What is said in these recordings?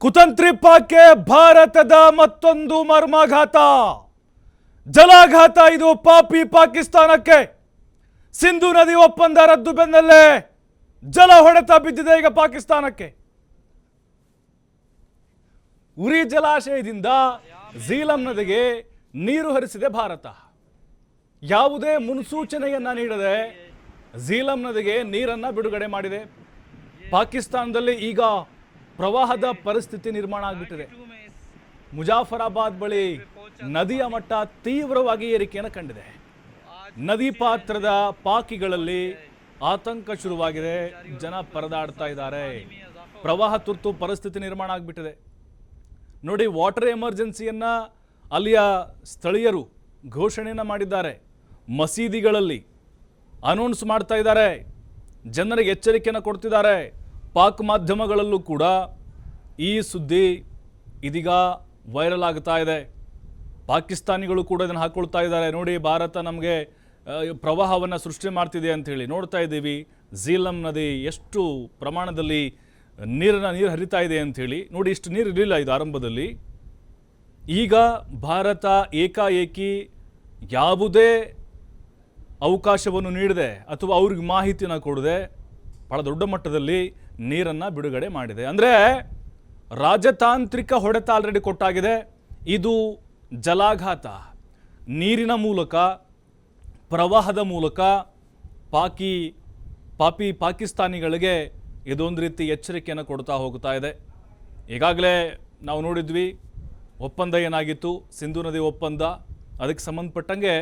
ಕುತಂತ್ರಿ ಪಾಕ್ಗೆ ಭಾರತದ ಮತ್ತೊಂದು ಮರ್ಮಾಘಾತ ಜಲಾಘಾತ ಇದು ಪಾಪಿ ಪಾಕಿಸ್ತಾನಕ್ಕೆ ಸಿಂಧು ನದಿ ಒಪ್ಪಂದ ರದ್ದು ಬೆನ್ನಲ್ಲೇ ಜಲ ಹೊಡೆತ ಬಿದ್ದಿದೆ ಈಗ ಪಾಕಿಸ್ತಾನಕ್ಕೆ ಉರಿ ಜಲಾಶಯದಿಂದ ಝೀಲಂ ನದಿಗೆ ನೀರು ಹರಿಸಿದೆ ಭಾರತ ಯಾವುದೇ ಮುನ್ಸೂಚನೆಯನ್ನ ನೀಡದೆ ಝೀಲಂ ನದಿಗೆ ನೀರನ್ನ ಬಿಡುಗಡೆ ಮಾಡಿದೆ ಪಾಕಿಸ್ತಾನದಲ್ಲಿ ಈಗ ಪ್ರವಾಹದ ಪರಿಸ್ಥಿತಿ ನಿರ್ಮಾಣ ಆಗಿಬಿಟ್ಟಿದೆ ಮುಜಾಫರಾಬಾದ್ ಬಳಿ ನದಿಯ ಮಟ್ಟ ತೀವ್ರವಾಗಿ ಏರಿಕೆಯನ್ನು ಕಂಡಿದೆ ನದಿ ಪಾತ್ರದ ಪಾಕಿಗಳಲ್ಲಿ ಆತಂಕ ಶುರುವಾಗಿದೆ ಜನ ಪರದಾಡ್ತಾ ಇದ್ದಾರೆ ಪ್ರವಾಹ ತುರ್ತು ಪರಿಸ್ಥಿತಿ ನಿರ್ಮಾಣ ಆಗಿಬಿಟ್ಟಿದೆ ನೋಡಿ ವಾಟರ್ ಎಮರ್ಜೆನ್ಸಿಯನ್ನ ಅಲ್ಲಿಯ ಸ್ಥಳೀಯರು ಘೋಷಣೆಯನ್ನು ಮಾಡಿದ್ದಾರೆ ಮಸೀದಿಗಳಲ್ಲಿ ಅನೌನ್ಸ್ ಮಾಡ್ತಾ ಇದ್ದಾರೆ ಜನರಿಗೆ ಎಚ್ಚರಿಕೆಯನ್ನು ಕೊಡ್ತಿದ್ದಾರೆ ಪಾಕ್ ಮಾಧ್ಯಮಗಳಲ್ಲೂ ಕೂಡ ಈ ಸುದ್ದಿ ಇದೀಗ ವೈರಲ್ ಆಗ್ತಾ ಇದೆ ಪಾಕಿಸ್ತಾನಿಗಳು ಕೂಡ ಇದನ್ನು ಹಾಕ್ಕೊಳ್ತಾ ಇದ್ದಾರೆ ನೋಡಿ ಭಾರತ ನಮಗೆ ಪ್ರವಾಹವನ್ನು ಸೃಷ್ಟಿ ಮಾಡ್ತಿದೆ ಅಂಥೇಳಿ ನೋಡ್ತಾ ಇದ್ದೀವಿ ಝೀಲಂ ನದಿ ಎಷ್ಟು ಪ್ರಮಾಣದಲ್ಲಿ ನೀರು ಹರಿತಾ ಇದೆ ಅಂಥೇಳಿ ನೋಡಿ ಇಷ್ಟು ನೀರು ಇರಲಿಲ್ಲ ಇದು ಆರಂಭದಲ್ಲಿ ಈಗ ಭಾರತ ಏಕಾಏಕಿ ಯಾವುದೇ ಅವಕಾಶವನ್ನು ನೀಡದೆ ಅಥವಾ ಅವ್ರಿಗೆ ಮಾಹಿತಿಯನ್ನು ಕೊಡದೆ ಬಹಳ ದೊಡ್ಡ ಮಟ್ಟದಲ್ಲಿ ನೀರನ್ನು ಬಿಡುಗಡೆ ಮಾಡಿದೆ ಅಂದರೆ ರಾಜತಾಂತ್ರಿಕ ಹೊಡೆತ ಆಲ್ರೆಡಿ ಕೊಟ್ಟಾಗಿದೆ ಇದು ಜಲಾಘಾತ ನೀರಿನ ಮೂಲಕ ಪ್ರವಾಹದ ಮೂಲಕ ಪಾಕಿಸ್ತಾನಿಗಳಿಗೆ ಇದೊಂದು ರೀತಿ ಎಚ್ಚರಿಕೆಯನ್ನು ಕೊಡ್ತಾ ಹೋಗ್ತಾ ಇದೆ ಈಗಾಗಲೇ ನಾವು ನೋಡಿದ್ವಿ ಒಪ್ಪಂದ ಏನಾಗಿತ್ತು ಸಿಂಧು ನದಿ ಒಪ್ಪಂದ ಅದಕ್ಕೆ ಸಂಬಂಧಪಟ್ಟಂಗೆ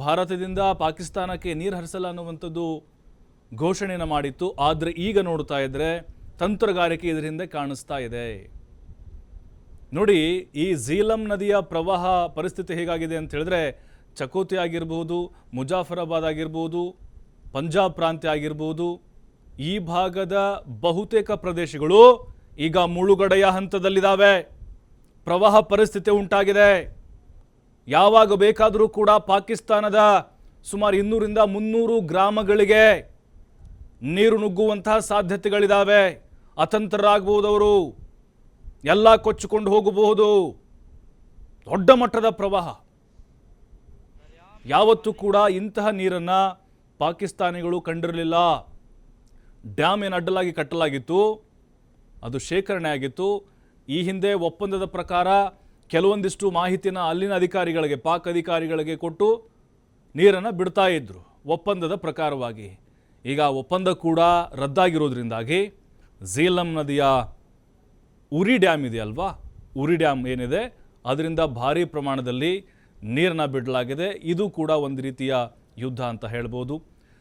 ಭಾರತದಿಂದ ಪಾಕಿಸ್ತಾನಕ್ಕೆ ನೀರು ಹರಿಸಲ್ಲ ಅನ್ನುವಂಥದ್ದು ಘೋಷಣೆಯನ್ನು ಮಾಡಿತ್ತು ಆದರೆ ಈಗ ನೋಡ್ತಾ ಇದ್ದರೆ ತಂತ್ರಗಾರಿಕೆ ಇದರ ಹಿಂದೆ ಕಾಣಿಸ್ತಾ ಇದೆ ನೋಡಿ ಈ ಝೀಲಂ ನದಿಯ ಪ್ರವಾಹ ಪರಿಸ್ಥಿತಿ ಹೇಗಾಗಿದೆ ಅಂತ ಹೇಳಿದ್ರೆ ಚಕೋತಿ ಆಗಿರ್ಬೋದು ಮುಜಾಫರಾಬಾದ್ ಆಗಿರ್ಬೋದು ಪಂಜಾಬ್ ಪ್ರಾಂತ್ಯ ಆಗಿರ್ಬೋದು ಈ ಭಾಗದ ಬಹುತೇಕ ಪ್ರದೇಶಗಳು ಈಗ ಮುಳುಗಡೆಯ ಹಂತದಲ್ಲಿದ್ದಾವೆ ಪ್ರವಾಹ ಪರಿಸ್ಥಿತಿ ಉಂಟಾಗಿದೆ ಯಾವಾಗ ಬೇಕಾದರೂ ಕೂಡ ಪಾಕಿಸ್ತಾನದ ಸುಮಾರು 200ರಿಂದ 300 ಗ್ರಾಮಗಳಿಗೆ ನೀರು ನುಗ್ಗುವಂತಹ ಸಾಧ್ಯತೆಗಳಿದ್ದಾವೆ ಅತಂತ್ರರಾಗಬಹುದವರು ಎಲ್ಲ ಕೊಚ್ಚಿಕೊಂಡು ಹೋಗಬಹುದು ದೊಡ್ಡ ಮಟ್ಟದ ಪ್ರವಾಹ ಯಾವತ್ತೂ ಕೂಡ ಇಂತಹ ನೀರನ್ನು ಪಾಕಿಸ್ತಾನಿಗಳು ಕಂಡಿರಲಿಲ್ಲ ಡ್ಯಾಮ್ ಏನು ಅಡ್ಡಲಾಗಿ ಕಟ್ಟಲಾಗಿತ್ತು ಅದು ಶೇಖರಣೆ ಆಗಿತ್ತು ಈ ಹಿಂದೆ ಒಪ್ಪಂದದ ಪ್ರಕಾರ ಕೆಲವೊಂದಿಷ್ಟು ಮಾಹಿತಿನ ಅಲ್ಲಿನ ಅಧಿಕಾರಿಗಳಿಗೆ ಪಾಕ್ ಅಧಿಕಾರಿಗಳಿಗೆ ಕೊಟ್ಟು ನೀರನ್ನು ಬಿಡ್ತಾ ಇದ್ರು ಒಪ್ಪಂದದ ಪ್ರಕಾರವಾಗಿ ಈಗ ಒಪ್ಪಂದ ಕೂಡ ರದ್ದಾಗಿರೋದ್ರಿಂದಾಗಿ ಝೀಲಂ ನದಿಯ ಉರಿ ಡ್ಯಾಮ್ ಇದೆಯಲ್ವಾ ಉರಿ ಡ್ಯಾಮ್ ಏನಿದೆ ಅದರಿಂದ ಭಾರೀ ಪ್ರಮಾಣದಲ್ಲಿ ನೀರನ್ನು ಬಿಡಲಾಗಿದೆ ಇದು ಕೂಡ ಒಂದು ರೀತಿಯ ಯುದ್ಧ ಅಂತ ಹೇಳ್ಬೋದು